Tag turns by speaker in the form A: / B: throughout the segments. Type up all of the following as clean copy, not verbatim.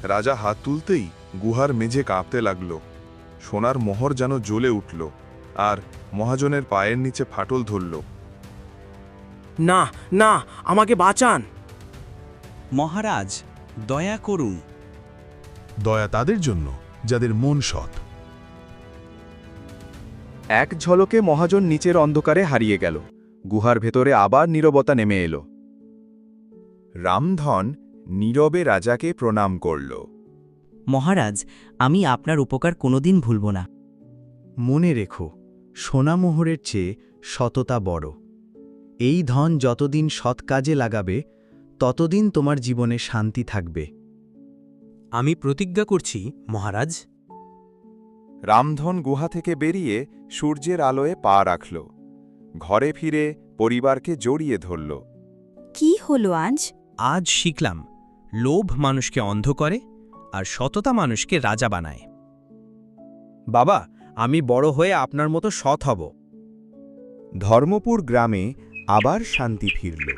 A: রাজা হাত তুলতেই গুহার মেঝে কাঁপতে লাগল। সোনার মোহর যেন জ্বলে উঠল, আর মহাজনের পায়ের নিচে ফাটল ধরল।
B: না না, আমাকে বাঁচান।
C: মহারাজ, দয়া করুন।
D: দয়া তাদের জন্য যাদের মন সৎ।
E: এক ঝলকে মহাজন নিচের অন্ধকারে হারিয়ে গেল। গুহার ভেতরে আবার নীরবতা নেমে এলো। রামধন নীরবে রাজাকে প্রণাম করল।
F: মহারাজ, আমি আপনার উপকার কোনোদিন ভুলব না।
G: মনে রেখো, সোনামোহরের চেয়ে সততা বড়। এই ধন যতদিন সৎ কাজে লাগাবে, ততদিন তোমার জীবনে শান্তি থাকবে।
B: আমি প্রতিজ্ঞা করছি মহারাজ।
E: রামধন গুহা থেকে বেরিয়ে সূর্যের আলোয় পা রাখল। ঘরে ফিরে পরিবারকে জড়িয়ে ধরল।
H: কি হলো আজ?
B: আজ শিখলাম, লোভ মানুষকে অন্ধ করে আর সততা মানুষকে রাজা বানায়।
G: বাবা, আমি বড় হয়ে আপনার মতো সৎ হব।
E: ধর্মপুর গ্রামে আবার শান্তি ফিরল।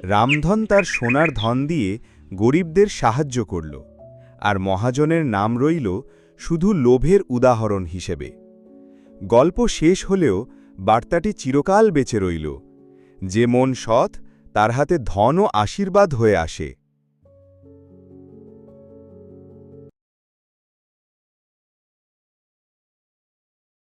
E: রামধন তার সোনার ধন দিয়ে গরিবদের সাহায্য করল, আর মহাজনের নাম রইল শুধু লোভের উদাহরণ হিসেবে। গল্প শেষ হলেও বার্তাটি চিরকাল বেঁচে রইল। যে মন সৎ, তার হাতে ধন ও আশীর্বাদ হয়ে আসে।